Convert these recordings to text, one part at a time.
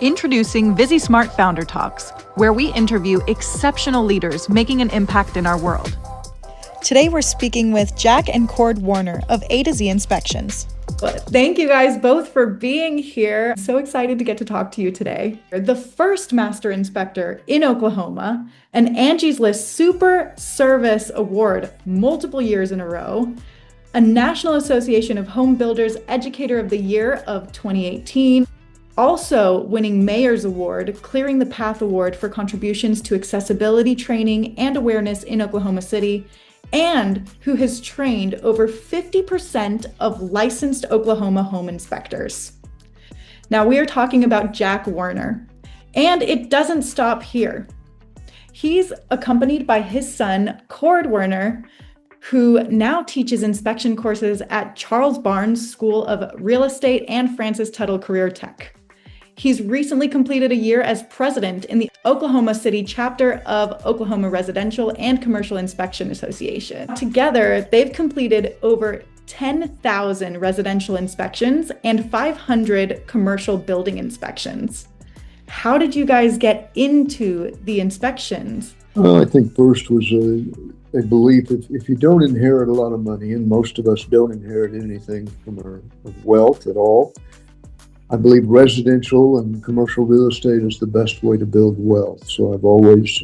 Introducing ViziSmart Founder Talks, where we interview exceptional leaders making an impact in our world. Today we're speaking with Jack and Cord Werner of A to Z Inspections. Thank you guys both for being here. So excited to get to talk to you today. The first master inspector in Oklahoma, an Angie's List Super Service Award multiple years in a row, a National Association of Home Builders Educator of the Year of 2018, also winning Mayor's Award, Clearing the Path Award for contributions to accessibility training and awareness in Oklahoma City, and who has trained over 50% of licensed Oklahoma home inspectors. Now we are talking about Jack Werner, and it doesn't stop here. He's accompanied by his son, Cord Werner, who now teaches inspection courses at Charles Barnes School of Real Estate and Francis Tuttle Career Tech. He's recently completed a year as president in the Oklahoma City chapter of Oklahoma Residential and Commercial Inspection Association. Together, they've completed over 10,000 residential inspections and 500 commercial building inspections. How did you guys get into the inspections? Well, I think first was a belief if you don't inherit a lot of money, and most of us don't inherit anything from our wealth at all, I believe residential and commercial real estate is the best way to build wealth. So I've always,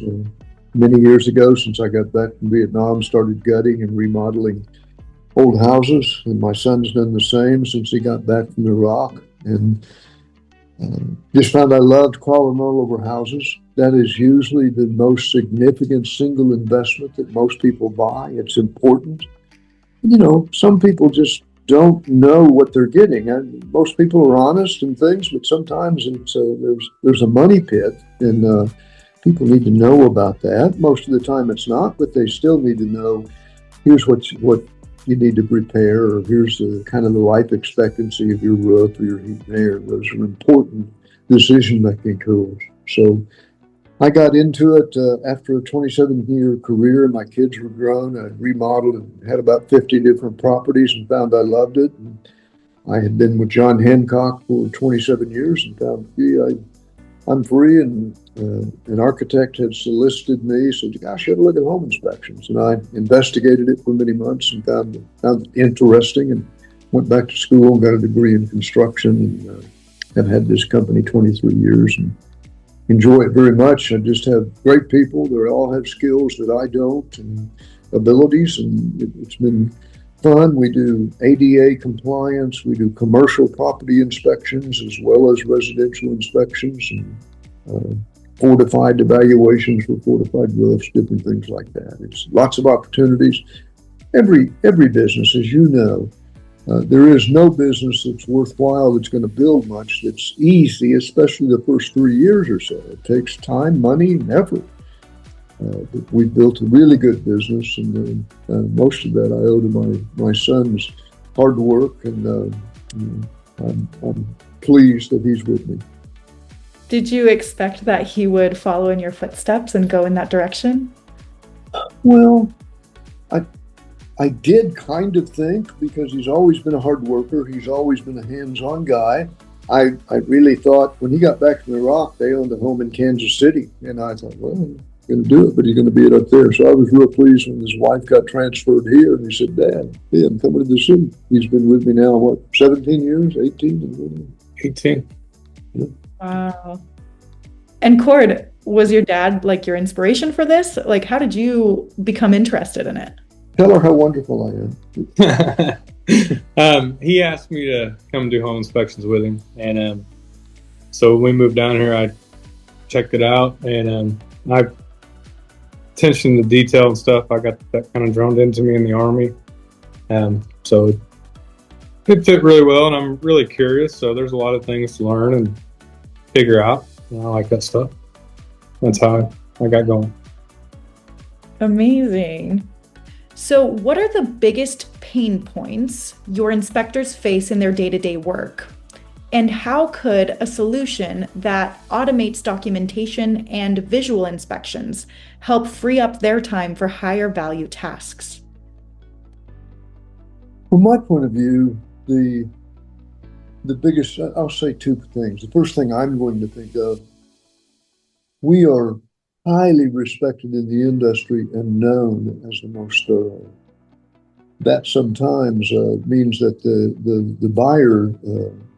many years ago, since I got back from Vietnam, started gutting and remodeling old houses. And my son's done the same since he got back from Iraq. And just found I loved falling all over houses. That is usually the most significant single investment that most people buy. It's important. You know, some people just don't know what they're getting. Most people are honest and things, but sometimes there's a money pit, and people need to know about that. Most of the time it's not, but they still need to know, here's what you need to prepare, or here's the kind of the life expectancy of your roof or your heat and air. Those are important decision-making tools. So I got into it after a 27-year career. My kids were grown. I remodeled and had about 50 different properties and found I loved it. And I had been with John Hancock for 27 years and found, I'm free. And an architect had solicited me, said, gosh, you ought to look at home inspections. And I investigated it for many months and found it interesting, and went back to school and got a degree in construction, and have had this company 23 years. And enjoy it very much. I just have great people. They all have skills that I don't, and abilities, and it's been fun. We do ADA compliance. We do commercial property inspections as well as residential inspections, and fortified evaluations for fortified roofs, different things like that. It's lots of opportunities. Every business, as you know, there is no business that's worthwhile that's going to build much that's easy, especially the first 3 years or so. It takes time, money, and effort. But we've built a really good business, and most of that I owe to my son's hard work, and I'm pleased that he's with me. Did you expect that he would follow in your footsteps and go in that direction? Well, I did kind of think, because he's always been a hard worker. He's always been a hands-on guy. I really thought when he got back from Iraq, they owned a home in Kansas City. And I thought, well, he's going to do it, but he's going to be it up there. So I was real pleased when his wife got transferred here. And he said, Dad, hey, I'm coming to the city. He's been with me now, 17 years, 18? 18. Yeah. Wow. And Cord, was your dad like your inspiration for this? Like, how did you become interested in it? Tell her how wonderful I am. He asked me to come do home inspections with him. And so when we moved down here, I checked it out. And I attention to detail and stuff, I got that kind of drummed into me in the Army. So it fit really well, and I'm really curious. So there's a lot of things to learn and figure out. And I like that stuff. That's how I got going. Amazing. So what are the biggest pain points your inspectors face in their day-to-day work? And how could a solution that automates documentation and visual inspections help free up their time for higher value tasks? From my point of view, the the biggest, I'll say two things. The first thing I'm going to think of, we are highly respected in the industry and known as the most thorough. That sometimes means that the buyer,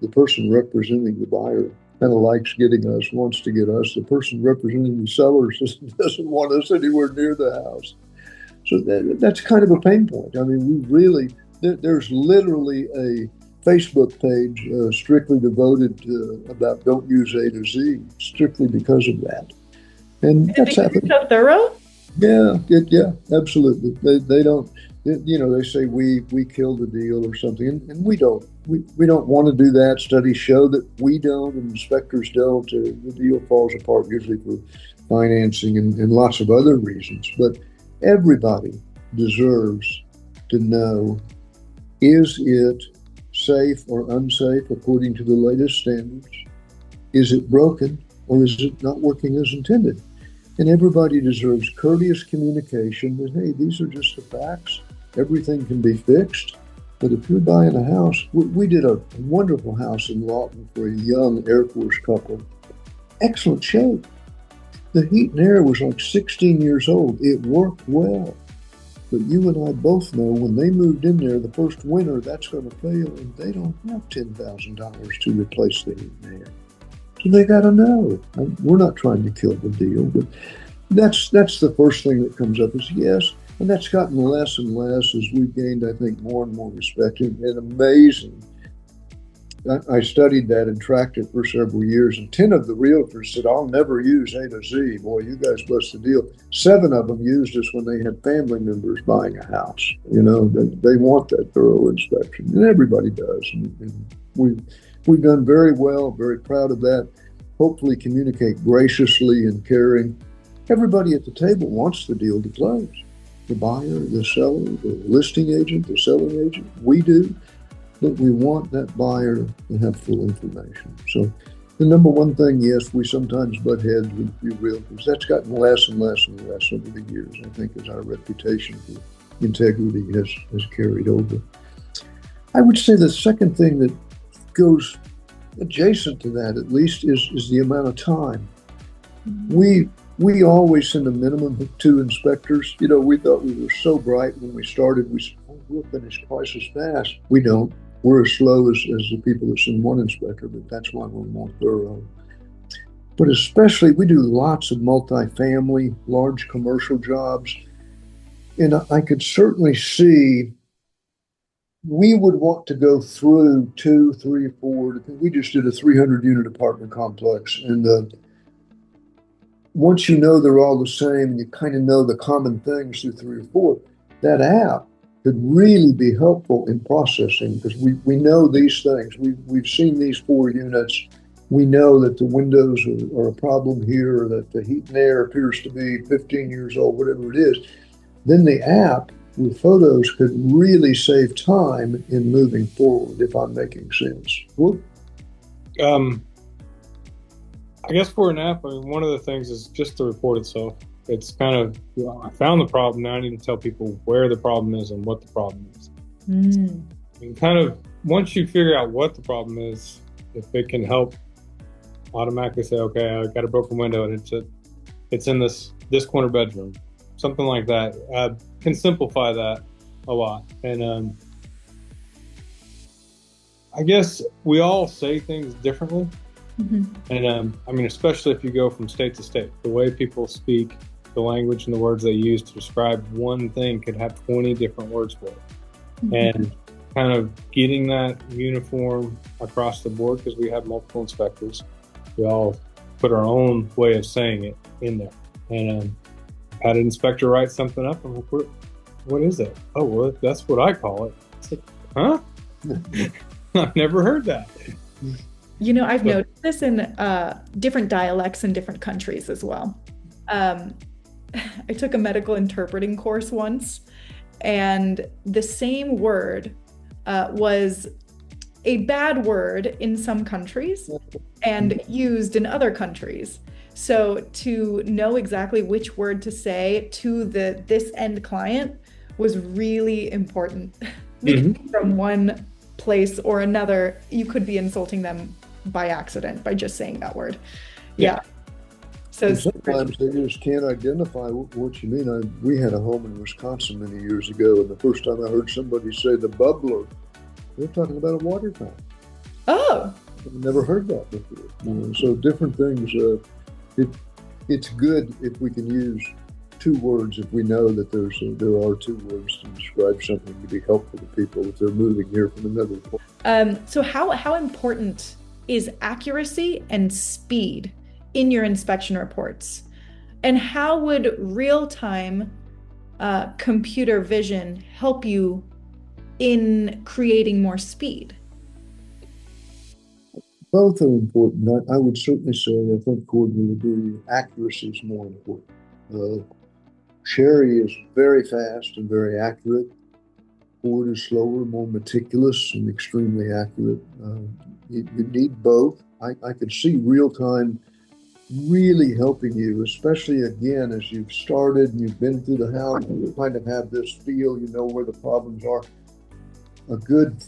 the person representing the buyer, kind of likes getting us, wants to get us. The person representing the seller doesn't want us anywhere near the house. So that's kind of a pain point. I mean, we really, there's literally a Facebook page strictly devoted to about don't use A to Z, strictly because of that. And that's happening. So thorough? Yeah, absolutely. They don't, they say we killed the deal or something, and we don't. We don't want to do that. Studies show that we don't, and inspectors don't. The deal falls apart usually for financing and lots of other reasons. But everybody deserves to know, is it safe or unsafe according to the latest standards? Is it broken, or is it not working as intended? And everybody deserves courteous communication that, hey, these are just the facts. Everything can be fixed. But if you're buying a house, we did a wonderful house in Lawton for a young Air Force couple. Excellent shape. The heat and air was like 16 years old. It worked well. But you and I both know when they moved in there the first winter, that's going to fail, and they don't have $10,000 to replace the heat and air. So they got to know. We're not trying to kill the deal, but that's the first thing that comes up is yes. And that's gotten less and less as we've gained, I think, more and more respect. And amazing. I studied that and tracked it for several years. And 10 of the realtors said, I'll never use A to Z. Boy, you guys bless the deal. 7 of them used us when they had family members buying a house. They want that thorough inspection. And everybody does. And we've done very well, very proud of that. Hopefully communicate graciously and caring. Everybody at the table wants the deal to close. The buyer, the seller, the listing agent, the selling agent, we do, but we want that buyer to have full information. So the number one thing, yes, we sometimes butt heads with a few realtors. That's gotten less and less and less over the years, I think, as our reputation for integrity has carried over. I would say the second thing that goes adjacent to that, at least, is the amount of time. We always send a minimum of 2 inspectors. We thought we were so bright when we started. We said, we'll finish twice as fast. We don't. We're as slow as the people that send 1 inspector, but that's why we're more thorough. But especially, we do lots of multifamily, large commercial jobs. And I could certainly see we would want to go through 2, 3, 4. We just did a 300-unit apartment complex, and once you know they're all the same and you kind of know the common things through 3 or 4, that app could really be helpful in processing because we know these things. We've seen these 4 units. We know that the windows are a problem here, or that the heat and air appears to be 15 years old, whatever it is. Then the app with photos could really save time in moving forward, if I'm making sense. What? I guess for an app, one of the things is just the report itself. It's kind of, I found the problem, now I need to tell people where the problem is and what the problem is. And kind of, once you figure out what the problem is, if it can help automatically say, okay, I got a broken window and it's in this corner bedroom, something like that, can simplify that a lot. And I guess we all say things differently. And especially if you go from state to state, the way people speak, the language and the words they use to describe one thing could have 20 different words for it. And kind of getting that uniform across the board, because we have multiple inspectors, we all put our own way of saying it in there. And had an inspector write something up, and I'm like, what is it? Oh, well, that's what I call it. It's like, huh? I've never heard that. I've noticed this in different dialects in different countries as well. I took a medical interpreting course once, and the same word was a bad word in some countries and used in other countries. So to know exactly which word to say to this end client was really important. Because from one place or another, you could be insulting them by accident by just saying that word. Yeah. So and sometimes they just can't identify what you mean. We had a home in Wisconsin many years ago, and the first time I heard somebody say the bubbler, they're talking about a water fountain. Oh, I've never heard that before. So different things. It's good if we can use two words, if we know that there are two words to describe something to be helpful to people if they're moving here from another place. So how important is accuracy and speed in your inspection reports? And how would real-time computer vision help you in creating more speed? Both are important. I would certainly say, I think Cord will agree, accuracy is more important. Sherry is very fast and very accurate. Cord is slower, more meticulous and extremely accurate. You need both. I could see real time really helping you, especially again, as you've started and you've been through the house, you kind of have this feel, you know where the problems are. A good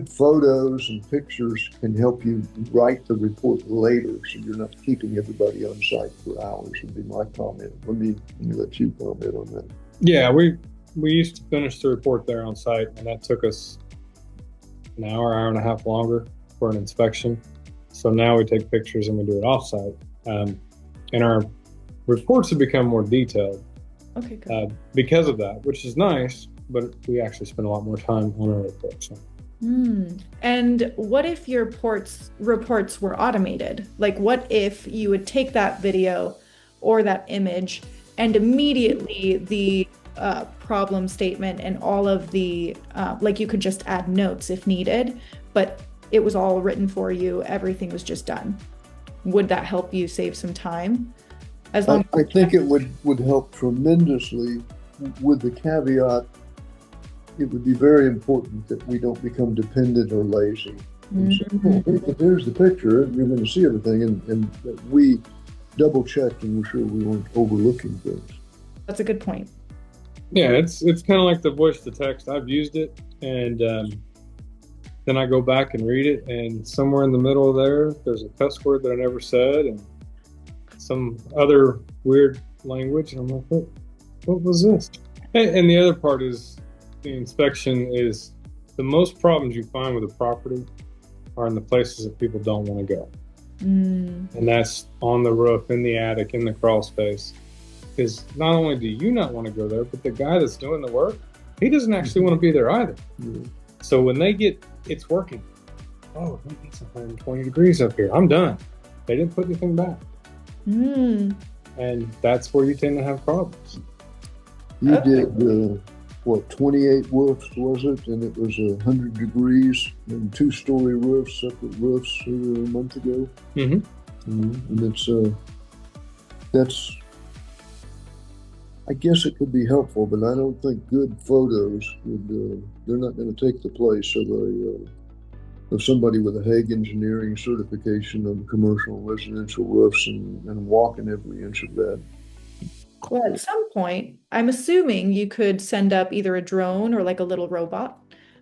photos and pictures can help you write the report later, so you're not keeping everybody on site for hours, would be my comment. Let me let you comment on that. Yeah, we used to finish the report there on site, and that took us an hour and a half longer for an inspection. So now we take pictures and we do it off-site. And our reports have become more detailed because of that, which is nice, but we actually spend a lot more time on our reports. And what if your reports were automated? Like, what if you would take that video or that image and immediately the problem statement and all of the, like you could just add notes if needed, but it was all written for you, everything was just done. Would that help you save some time? I think it would help tremendously, with the caveat, it would be very important that we don't become dependent or lazy. And so, here's the picture, you're going to see everything, and that we double check and we're sure we weren't overlooking things. That's a good point. Yeah, it's kind of like the voice to text. I've used it, and then I go back and read it, and somewhere in the middle there's a cuss word that I never said and some other weird language, and I'm like, what was this? And the other part is the inspection is the most problems you find with a property are in the places that people don't want to go. And that's on the roof, in the attic, in the crawl space. Because not only do you not want to go there, but the guy that's doing the work, he doesn't actually want to be there either. So when they get, it's working. Oh, it's 120 degrees up here. I'm done. They didn't put anything back. And that's where you tend to have problems. You did, 28 roofs, was it? And it was 100 degrees and 2-story roofs, separate roofs a month ago. And that's, I guess it could be helpful, but I don't think good photos would, they're not going to take the place of somebody with a Hague engineering certification on commercial and residential roofs and walking every inch of that. Well, at some point, I'm assuming you could send up either a drone or like a little robot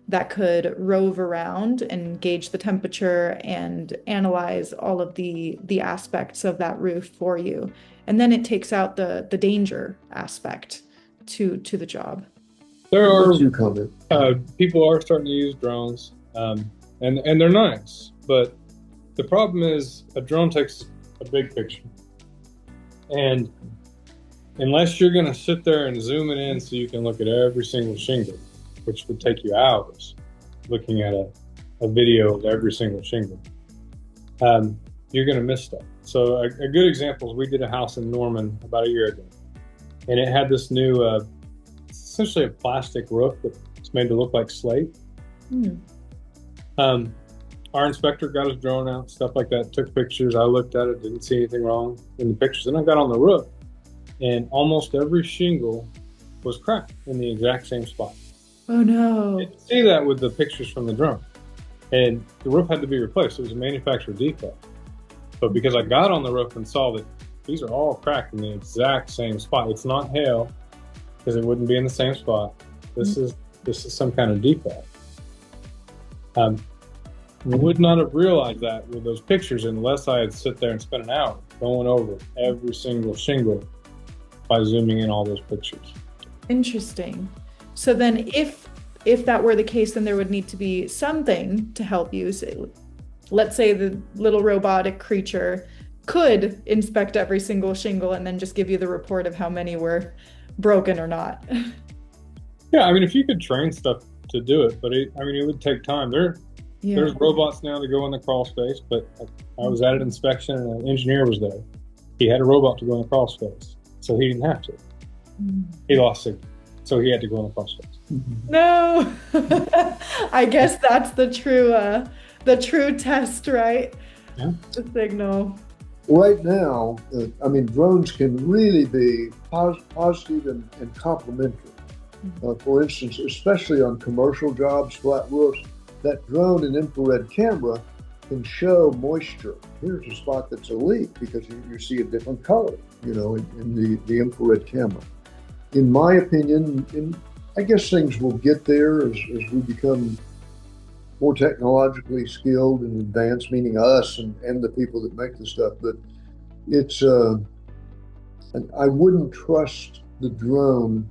that could rove around and gauge the temperature and analyze all of the aspects of that roof for you. And then it takes out the danger aspect to the job. There are people are starting to use drones, and they're nice, but the problem is a drone takes a big picture, and unless you're going to sit there and zoom it in so you can look at every single shingle, which would take you hours looking at a video of every single shingle, you're going to miss stuff. So a good example is we did a house in Norman about a year ago, and it had this new, essentially a plastic roof that's made to look like slate. Our inspector got his drone out, stuff like that, took pictures. I looked at it, didn't see anything wrong in the pictures. Then I got on the roof, and almost every shingle was cracked in the exact same spot. Oh no. You didn't see that with the pictures from the drone. And the roof had to be replaced. It was a manufacturer defect. But because I got on the roof and saw that these are all cracked in the exact same spot. It's not hail, because it wouldn't be in the same spot. This is some kind of defect. Would not have realized that with those pictures unless I had sit there and spent an hour going over every single shingle by zooming in all those pictures. Interesting. So then if that were the case, then there would need to be something to help you. So let's say the little robotic creature could inspect every single shingle and then just give you the report of how many were broken or not. Yeah, I mean, if you could train stuff to do it, but it would take time. There's robots now that go in the crawl space, but I was at an inspection and an engineer was there. He had a robot to go in the crawl space, so he didn't have to. He lost signal, so he had to go in the crawl space. No, I guess that's the true test, right? Yeah. The signal. Right now, drones can really be positive and complementary. For instance, especially on commercial jobs, flat roofs, that drone and infrared camera can show moisture. Here's a spot that's a leak because you see a different color, in the infrared camera. In my opinion, I guess things will get there as we become more technologically skilled and advanced, meaning us and the people that make the stuff. But it's, I wouldn't trust the drone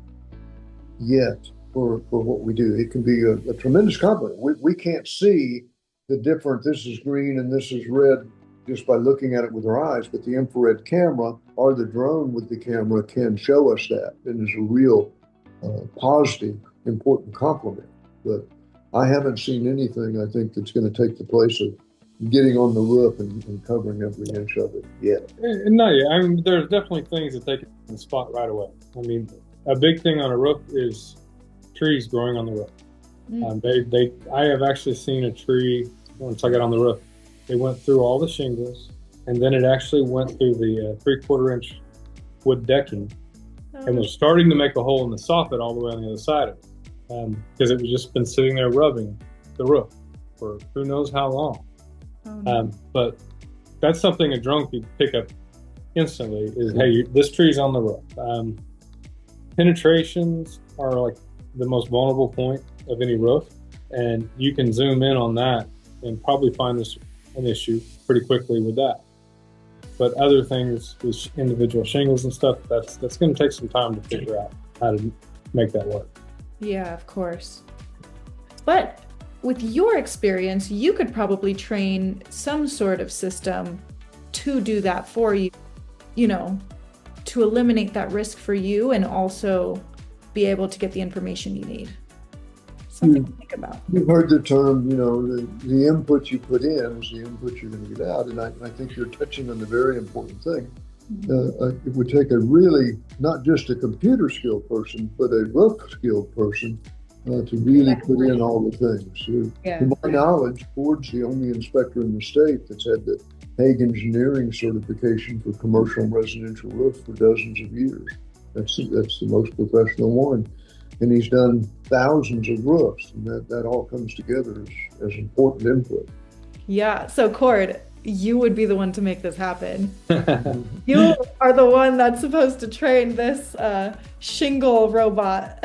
yet for what we do. It can be a tremendous compliment. We can't see the difference. This is green and this is red just by looking at it with our eyes, but the infrared camera or the drone with the camera can show us that, and is a real positive, important compliment. But I haven't seen anything, I think, that's going to take the place of getting on the roof and covering every inch of it yet. No, yeah, I mean, there's definitely things that they can spot right away. I mean, a big thing on a roof is trees growing on the roof. I have actually seen a tree once I got on the roof. It went through all the shingles, and then it actually went through the 3/4 inch wood decking and was starting to make a hole in the soffit all the way on the other side of it, because it was just been sitting there rubbing the roof for who knows how long. Oh, no. But that's something a drone could pick up instantly is, hey, this tree's on the roof. Penetrations are like the most vulnerable point of any roof, and you can zoom in on that and probably find an issue pretty quickly with that. But other things with individual shingles and stuff, that's going to take some time to figure out how to make that work. Yeah, of course. But with your experience, you could probably train some sort of system to do that for you, to eliminate that risk for you and also be able to get the information you need. Something to think about. You've heard the term, the input you put in is the input you're going to get out. And I think you're touching on the very important thing. It would take a really, not just a computer skilled person, but a roof skilled person to really put in all the things. To my knowledge, Ford's the only inspector in the state that's had the Hague Engineering certification for commercial and residential roofs for dozens of years. That's the most professional one. And he's done thousands of roofs, and that all comes together as important input. Yeah, so Cord, you would be the one to make this happen. You are the one that's supposed to train this shingle robot.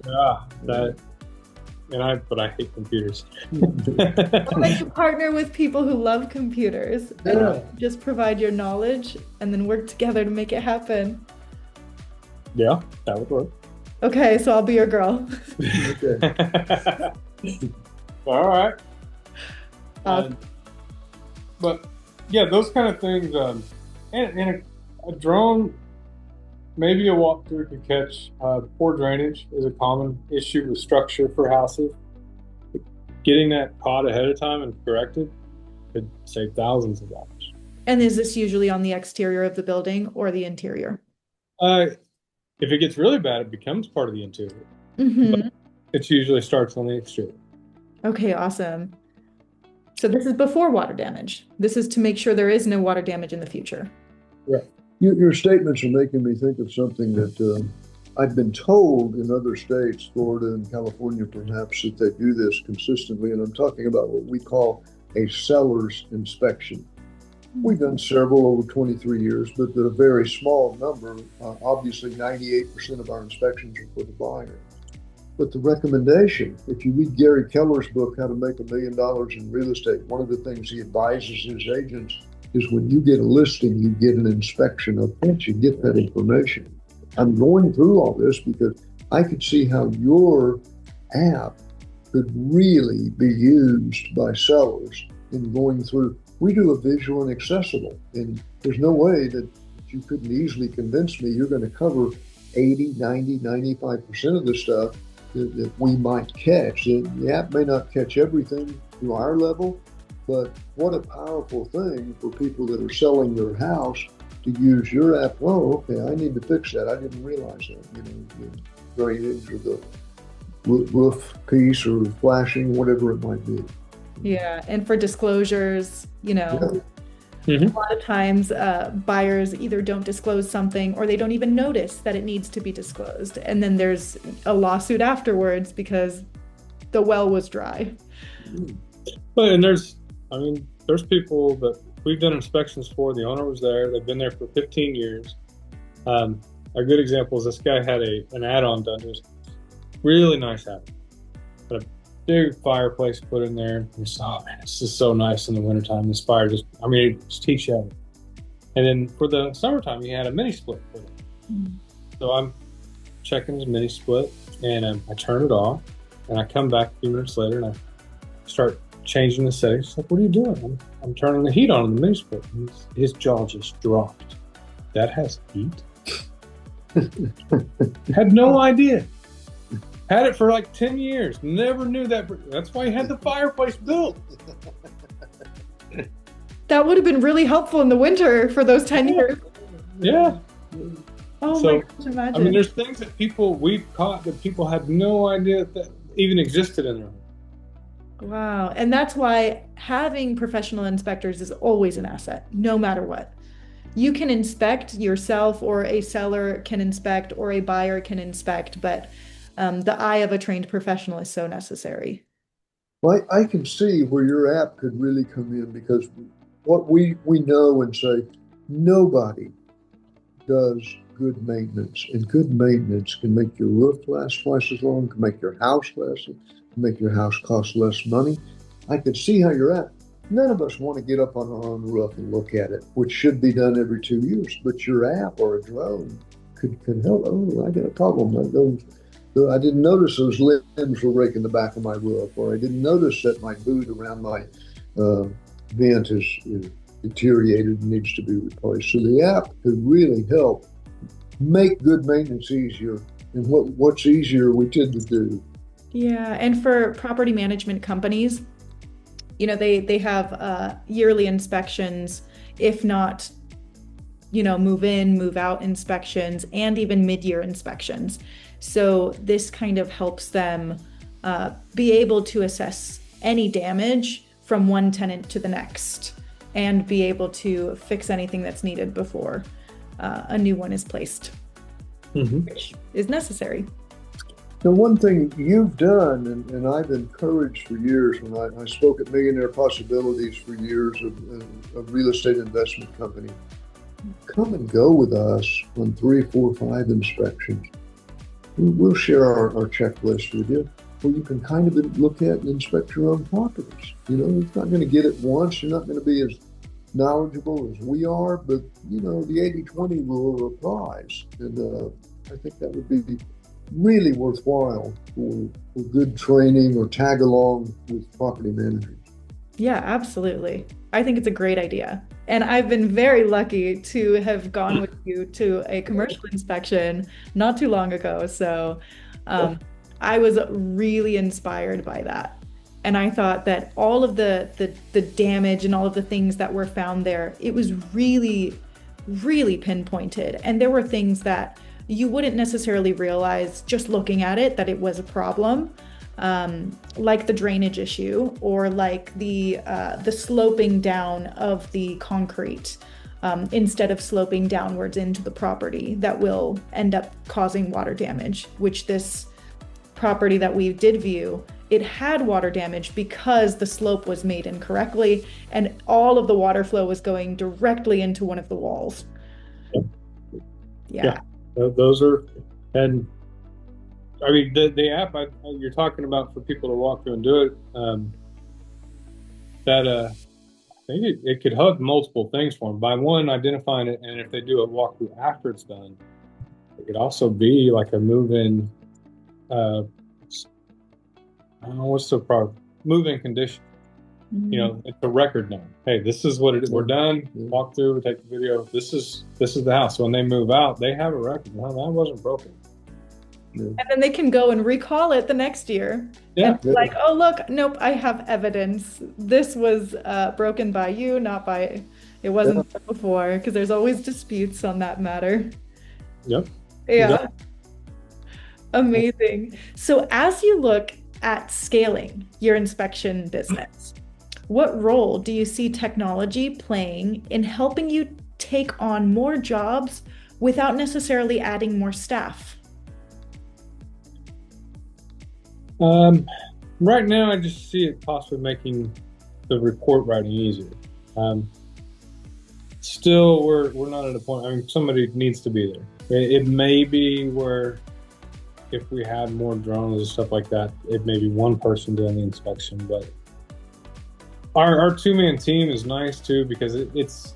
Yeah, but I hate computers. I'll let you partner with people who love computers and just provide your knowledge and then work together to make it happen. Yeah, that would work. Okay, so I'll be your girl. Okay. All right. But yeah, those kind of things, and a drone, maybe a walkthrough could catch poor drainage is a common issue with structure for houses. Getting that caught ahead of time and corrected could save thousands of dollars. And is this usually on the exterior of the building or the interior? If it gets really bad, it becomes part of the interior. Mm-hmm. It usually starts on the exterior. Okay, awesome. So this is before water damage. This is to make sure there is no water damage in the future. Right. Your statements are making me think of something that I've been told in other states, Florida and California perhaps, that they do this consistently. And I'm talking about what we call a seller's inspection. We've done several over 23 years, but a very small number. Obviously, 98% of our inspections are for the buyer. But the recommendation, if you read Gary Keller's book, How to Make $1 Million in Real Estate, one of the things he advises his agents is when you get a listing, you get an inspection up front, you get that information. I'm going through all this because I could see how your app could really be used by sellers in going through. We do a visual and accessible, and there's no way that you couldn't easily convince me you're going to cover 80, 90, 95% of the stuff that we might catch. The app may not catch everything to our level, but what a powerful thing for people that are selling their house to use your app. Oh, okay, I need to fix that. I didn't realize that. The drainage or the roof piece or flashing, whatever it might be. Yeah, and for disclosures, Yeah. a lot of times buyers either don't disclose something or they don't even notice that it needs to be disclosed. And then there's a lawsuit afterwards because the well was dry. But and there's people that we've done inspections for. The owner was there. They've been there for 15 years. A good example is this guy had an add-on done to his really nice add-on. But a big fireplace put in there. We saw, man, it's just so nice in the wintertime. This fire just heat shattered. And then for the summertime, he had a mini split put in. So I'm checking his mini split, and I turn it off, and I come back a few minutes later, and I start changing the settings. He's like, what are you doing? I'm turning the heat on in the mini split. And his jaw just dropped. That has heat? Had no idea. Had it for like 10 years. Never knew that. That's why he had the fireplace built. That would have been really helpful in the winter for those 10 years. Yeah. Oh my gosh, imagine. There's things that we've caught that people had no idea that even existed in their home. Wow. And that's why having professional inspectors is always an asset, no matter what. You can inspect yourself, or a seller can inspect, or a buyer can inspect, but the eye of a trained professional is so necessary. Well, I can see where your app could really come in, because what we know and say, nobody does good maintenance, and good maintenance can make your roof last twice as long, can make your house last, can make your house cost less money. I could see how you're at. None of us want to get up on our own roof and look at it, which should be done every 2 years, but your app or a drone could help. Oh, I got a problem. I didn't notice those limbs were raking the back of my roof, or I didn't notice that my boot around my vent is deteriorated and needs to be replaced. So the app could really help make good maintenance easier. And what's easier we tend to do. Yeah, and for property management companies, they have yearly inspections, if not, move in, move out inspections, and even mid-year inspections. So this kind of helps them be able to assess any damage from one tenant to the next and be able to fix anything that's needed before a new one is placed, which is necessary. Now, one thing you've done, and I've encouraged for years, when I spoke at Millionaire Possibilities for years of real estate investment company, come and go with us on 3, 4, 5 inspections. We'll share our checklist with you, where you can kind of look at and inspect your own properties. You're not going to get it once. You're not going to be as knowledgeable as we are, but the 80-20 rule applies. And I think that would be really worthwhile for good training or tag along with property managers. Yeah, absolutely. I think it's a great idea. And I've been very lucky to have gone with you to a commercial inspection not too long ago. So I was really inspired by that. And I thought that all of the damage and all of the things that were found there, it was really, really pinpointed. And there were things that you wouldn't necessarily realize just looking at it that it was a problem, like the drainage issue, or like the sloping down of the concrete instead of sloping downwards into the property, that will end up causing water damage, which this property that we did view, it had water damage because the slope was made incorrectly and all of the water flow was going directly into one of the walls. Yeah. Those are, and I mean, the app you're talking about for people to walk through and do it, I think it could hug multiple things for them. By one, identifying it, and if they do a walkthrough after it's done, it could also be like a move-in, I don't know what's the problem, move-in condition. You know, it's a record now. Hey, this is what it is. We're done. Walk through, take the video. This is the house. So when they move out, they have a record. No, that wasn't broken. And then they can go and recall it the next year. Yeah. And be like, oh, look, nope, I have evidence. This was broken by you, not by, it wasn't before, because there's always disputes on that matter. Yep. Yeah. Exactly. Amazing. So as you look at scaling your inspection business, what role do you see technology playing in helping you take on more jobs without necessarily adding more staff? Right now, I just see it possibly making the report writing easier. Still, we're not at a point. I mean, somebody needs to be there. It may be where if we had more drones and stuff like that, it may be one person doing the inspection, but our two-man team is nice too, because it's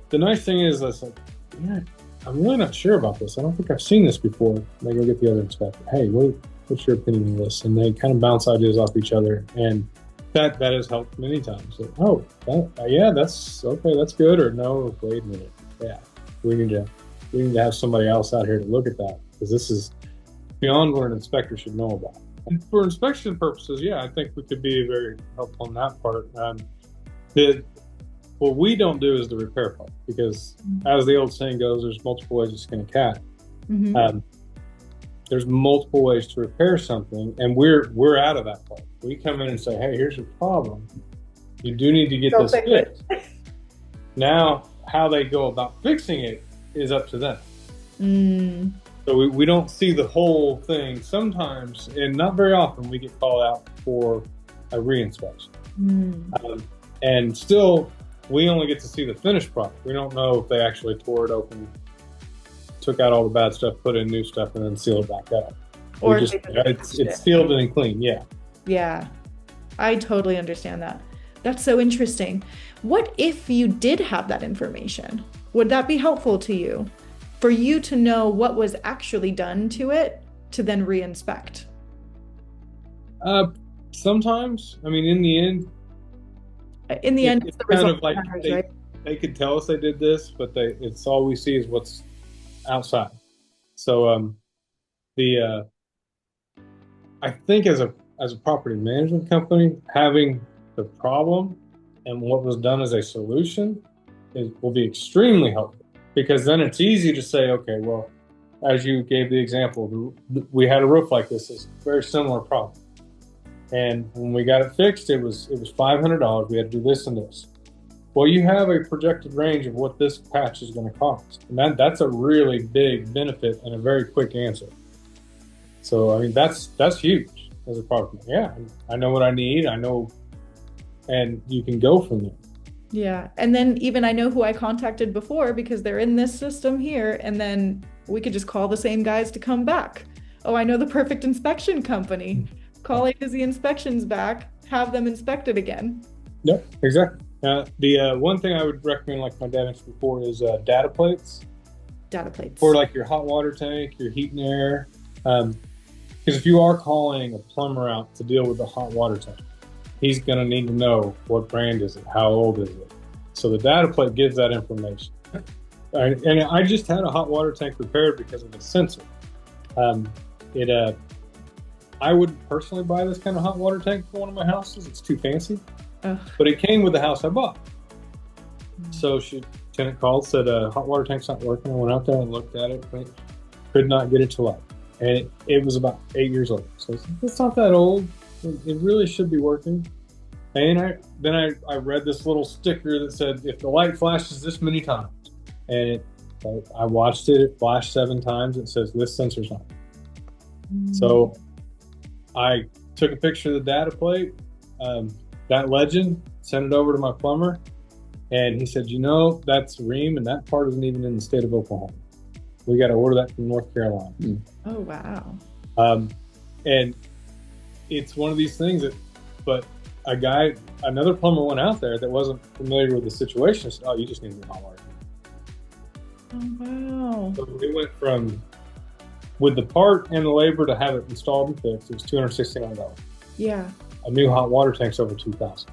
the nice thing is that's like, yeah, I'm really not sure about this. I don't think I've seen this before. They go get the other inspector. Hey, what's your opinion on this? And they kind of bounce ideas off each other, and that has helped many times. So, yeah, that's okay, that's good, or no, wait a minute, yeah, we need to have somebody else out here to look at that, because this is beyond what an inspector should know about. And for inspection purposes, yeah, I think we could be very helpful on that part. What we don't do is the repair part, because as the old saying goes, there's multiple ways to skin a cat. There's multiple ways to repair something, and we're out of that part. We come in and say, hey, here's your problem. You do need to get this fixed. Now, how they go about fixing it is up to them. So we don't see the whole thing. Sometimes, and not very often, we get called out for a reinspection. And still, we only get to see the finished product. We don't know if they actually tore it open, took out all the bad stuff, put in new stuff, and then sealed it back up. Or it's sealed and clean, yeah. Yeah, I totally understand that. That's so interesting. What if you did have that information? Would that be helpful to you? For you to know what was actually done to it to then re-inspect? Sometimes, I mean, in the end, it's the result like matters, right? They could tell us they did this, but it's all we see is what's outside. So I think as a property management company, having the problem and what was done as a solution will be extremely helpful. Because then it's easy to say, okay, well, as you gave the example, we had a roof like this. It's a very similar problem. And when we got it fixed, it was $500. We had to do this and this. Well, you have a projected range of what this patch is going to cost. And that's a really big benefit and a very quick answer. So, I mean, that's huge as a problem. Yeah, I know what I need. I know, and you can go from there. Yeah. And then even I know who I contacted before because they're in this system here. And then we could just call the same guys to come back. Oh, I know the perfect inspection company. Call A-to-Z Inspections back, have them inspected again. Yep, exactly. The one thing I would recommend, like my dad mentioned before, is data plates. Data plates. For like your hot water tank, your heat and air. Because if you are calling a plumber out to deal with the hot water tank, he's going to need to know what brand is it, how old is it. So the data plate gives that information. And I just had a hot water tank repaired because of the sensor. I wouldn't personally buy this kind of hot water tank for one of my houses. It's too fancy. But it came with the house I bought. So tenant called, said, hot water tank's not working. I went out there and looked at it, but could not get it to light. And it was about 8 years old. So it's not that old. It really should be working. And then I read this little sticker that said, if the light flashes this many times, and I watched it, it flashed 7 times. It says, this sensor's on. So I took a picture of the data plate, that legend, sent it over to my plumber, and he said, that's ream, and that part isn't even in the state of Oklahoma. We got to order that from North Carolina. Oh, wow. And it's one of these things but another plumber went out there that wasn't familiar with the situation and said, oh, you just need to do hot water. Oh, wow. So we went from, with the part and the labor to have it installed and fixed, it was $269. Yeah. A new hot water tank's over $2,000.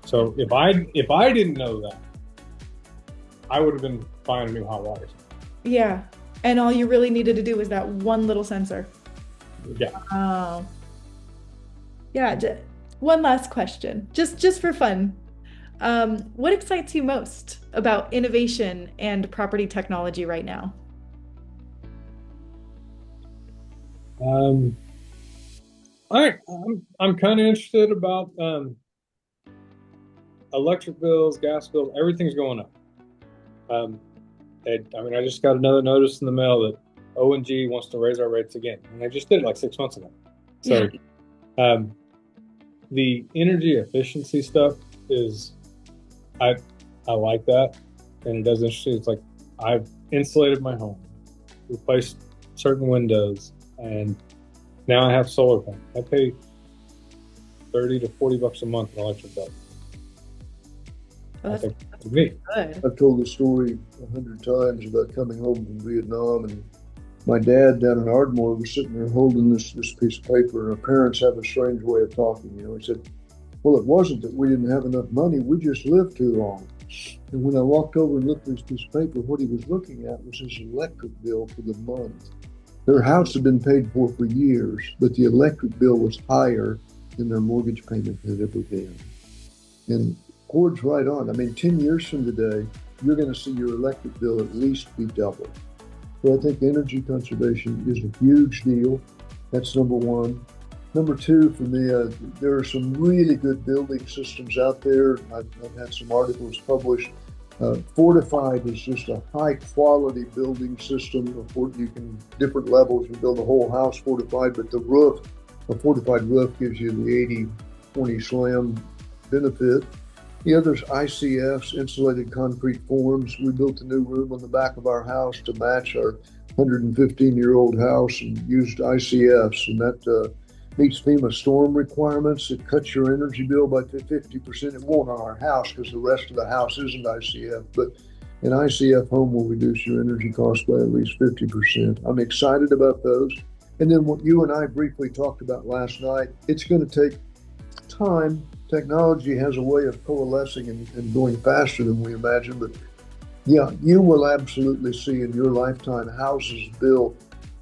So if I didn't know that, I would have been buying a new hot water tank. Yeah. And all you really needed to do was that one little sensor. Yeah. Oh. Yeah. One last question, just for fun. What excites you most about innovation and property technology right now? I'm kind of interested about electric bills, gas bills, everything's going up. I just got another notice in the mail that O&G wants to raise our rates again, and they just did it like 6 months ago. So, the energy efficiency stuff is, I like that, and it does interesting. It's like I've insulated my home, replaced certain windows, and now I have solar panels. I pay $30 to $40 a month in electric bill. Oh, that's me. good. I've told the story 100 times about coming home from Vietnam, and my dad down in Ardmore was sitting there holding this piece of paper, and our parents have a strange way of talking. He said, well, it wasn't that we didn't have enough money, we just lived too long. And when I walked over and looked at this piece of paper, what he was looking at was his electric bill for the month. Their house had been paid for years, but the electric bill was higher than their mortgage payment had ever been. And Cord's right on. 10 years from today, you're going to see your electric bill at least be double. So I think energy conservation is a huge deal. That's number one. Number two, for me, there are some really good building systems out there. I've had some articles published. Fortified is just a high quality building system. You can, different levels, you build a whole house fortified, but the roof, a fortified roof gives you the 80-20 slam benefit. The other's ICFs, insulated concrete forms. We built a new room on the back of our house to match our 115-year-old house and used ICFs, and that meets FEMA storm requirements. It cuts your energy bill by 50%. It won't on our house because the rest of the house isn't ICF, but an ICF home will reduce your energy cost by at least 50%. I'm excited about those. And then what you and I briefly talked about last night, it's going to take time. Technology has a way of coalescing and going faster than we imagine, but yeah, you will absolutely see in your lifetime houses built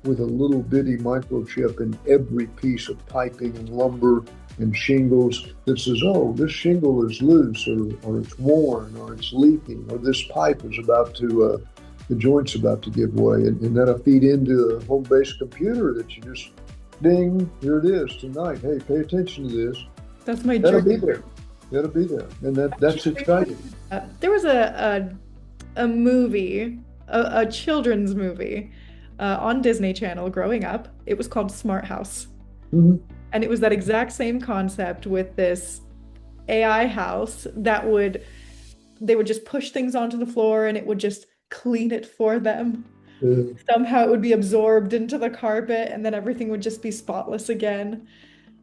with a little bitty microchip in every piece of piping and lumber and shingles that says, oh, this shingle is loose, or it's worn, or it's leaking, or this pipe is about to, the joint's about to give way. And that'll feed into a home-based computer that you just, ding, here it is tonight. Hey, pay attention to this. That's my That'll dream. be there. That'll be there. And that's exciting. There was a movie, a children's movie on Disney Channel growing up. It was called Smart House. Mm-hmm. And it was that exact same concept with this AI house that they would just push things onto the floor and it would just clean it for them. Somehow it would be absorbed into the carpet and then everything would just be spotless again.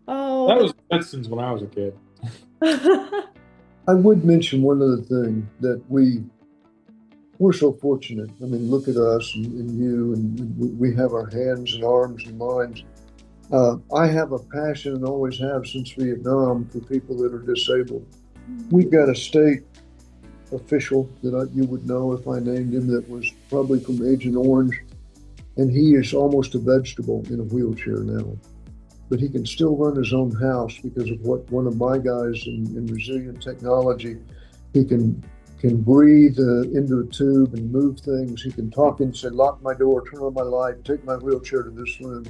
Oh, That was Jetsons when I was a kid. I would mention one other thing that we're so fortunate. Look at us and you, and we have our hands and arms and minds. I have a passion and always have since Vietnam for people that are disabled. We've got a state official that you would know if I named him that was probably from Agent Orange, and he is almost a vegetable in a wheelchair now. But he can still run his own house because of what one of my guys in resilient technology, he can breathe into a tube and move things. He can talk and say, lock my door, turn on my light, take my wheelchair to this room.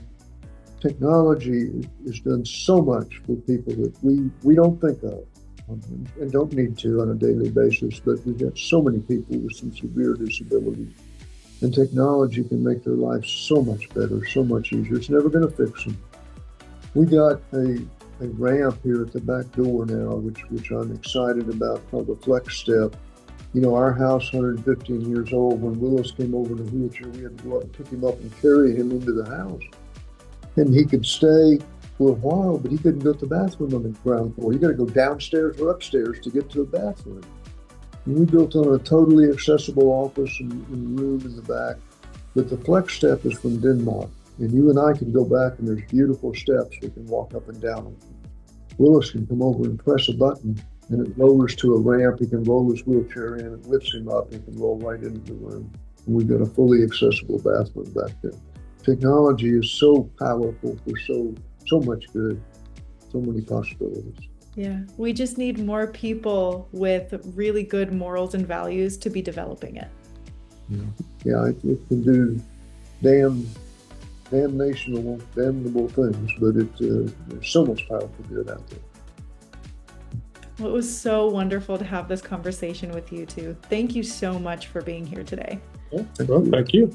Technology has done so much for people that we don't think of and don't need to on a daily basis, but we've got so many people with some severe disabilities. And technology can make their lives so much better, so much easier. It's never going to fix them. We got a ramp here at the back door now, which I'm excited about, called the Flex Step. Our house, 115 years old, when Willis came over in a wheelchair, we had to go up and pick him up and carry him into the house. And he could stay for a while, but he couldn't go to the bathroom on the ground floor. You got to go downstairs or upstairs to get to a bathroom. And we built on a totally accessible office and room in the back. But the flex step is from Denmark. And you and I can go back and there's beautiful steps we can walk up and down them. Willis can come over and press a button and it lowers to a ramp. He can roll his wheelchair in, it lifts him up, he can roll right into the room. And we've got a fully accessible bathroom back there. Technology is so powerful for so much good, so many possibilities. Yeah, we just need more people with really good morals and values to be developing it. Yeah, it can do damnable things, but there's so much powerful good out there. Well, it was so wonderful to have this conversation with you two. Thank you so much for being here today. Well, thank you.